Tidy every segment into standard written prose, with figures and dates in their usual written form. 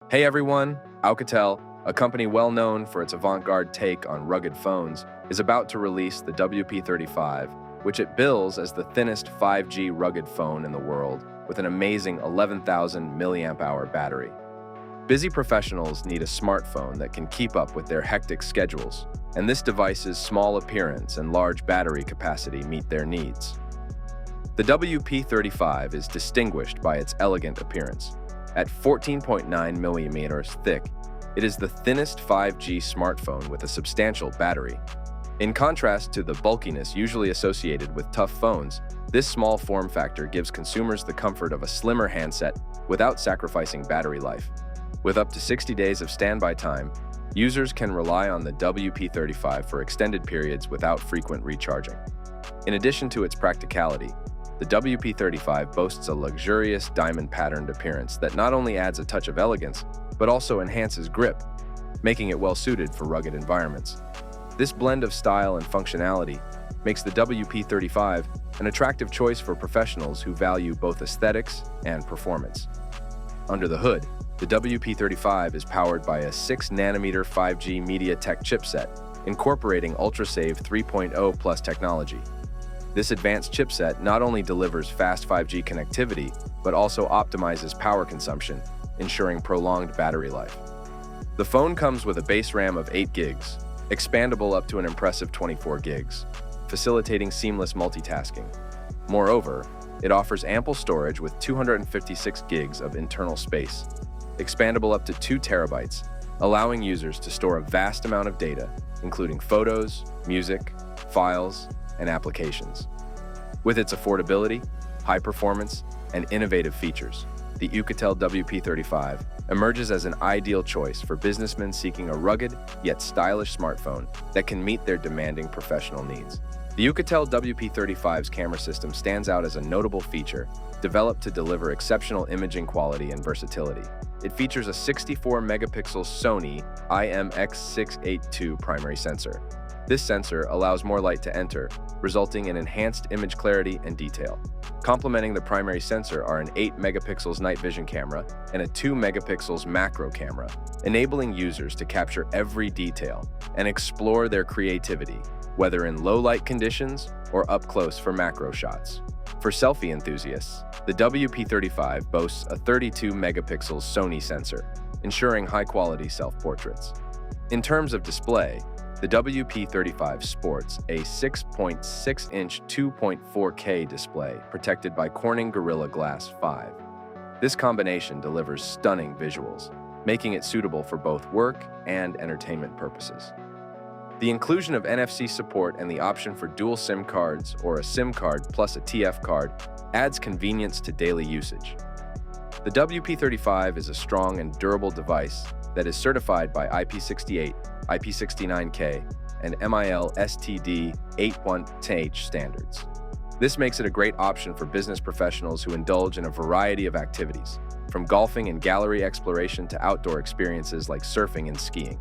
Hey everyone, Oukitel, a company well known for its avant-garde take on rugged phones, is about to release the WP35, which it bills as the thinnest 5G rugged phone in the world with an amazing 11,000 mAh battery. Busy professionals need a smartphone that can keep up with their hectic schedules, and this device's small appearance and large battery capacity meet their needs. The WP35 is distinguished by its elegant appearance. At 14.9 millimeters thick, it is the thinnest 5G smartphone with a substantial battery. In contrast to the bulkiness usually associated with tough phones, this small form factor gives consumers the comfort of a slimmer handset without sacrificing battery life. With up to 60 days of standby time, users can rely on the WP35 for extended periods without frequent recharging. In addition to its practicality, the WP35 boasts a luxurious diamond-patterned appearance that not only adds a touch of elegance, but also enhances grip, making it well-suited for rugged environments. This blend of style and functionality makes the WP35 an attractive choice for professionals who value both aesthetics and performance. Under the hood, the WP35 is powered by a 6nm 5G MediaTek chipset, incorporating UltraSave 3.0 Plus technology. This advanced chipset not only delivers fast 5G connectivity, but also optimizes power consumption, ensuring prolonged battery life. The phone comes with a base RAM of 8 gigs, expandable up to an impressive 24 gigs, facilitating seamless multitasking. Moreover, it offers ample storage with 256 gigs of internal space, expandable up to 2 terabytes, allowing users to store a vast amount of data, including photos, music, files, and applications. With its affordability, high performance, and innovative features, the Oukitel WP35 emerges as an ideal choice for businessmen seeking a rugged yet stylish smartphone that can meet their demanding professional needs. The Oukitel WP35's camera system stands out as a notable feature, developed to deliver exceptional imaging quality and versatility. It features a 64-megapixel Sony IMX682 primary sensor. This sensor allows more light to enter, resulting in enhanced image clarity and detail. Complementing the primary sensor are an 8-megapixels night vision camera and a 2-megapixels macro camera, enabling users to capture every detail and explore their creativity, whether in low-light conditions or up close for macro shots. For selfie enthusiasts, the WP35 boasts a 32-megapixels Sony sensor, ensuring high-quality self-portraits. In terms of display, the WP35 sports a 6.6-inch 2.4K display protected by Corning Gorilla Glass 5. This combination delivers stunning visuals, making it suitable for both work and entertainment purposes. The inclusion of NFC support and the option for dual SIM cards or a SIM card plus a TF card adds convenience to daily usage. The WP35 is a strong and durable device that is certified by IP68, IP69K, and MIL-STD-810H standards. This makes it a great option for business professionals who indulge in a variety of activities, from golfing and gallery exploration to outdoor experiences like surfing and skiing.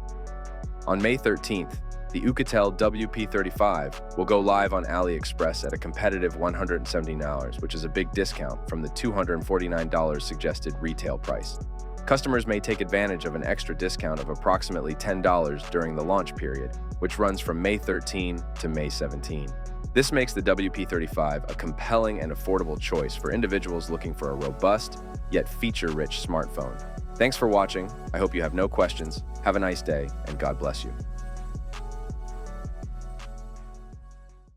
On May 13th, the Oukitel WP35 will go live on AliExpress at a competitive $170, which is a big discount from the $249 suggested retail price. Customers may take advantage of an extra discount of approximately $10 during the launch period, which runs from May 13 to May 17. This makes the WP35 a compelling and affordable choice for individuals looking for a robust, yet feature-rich smartphone. Thanks for watching. I hope you have no questions. Have a nice day, and God bless you.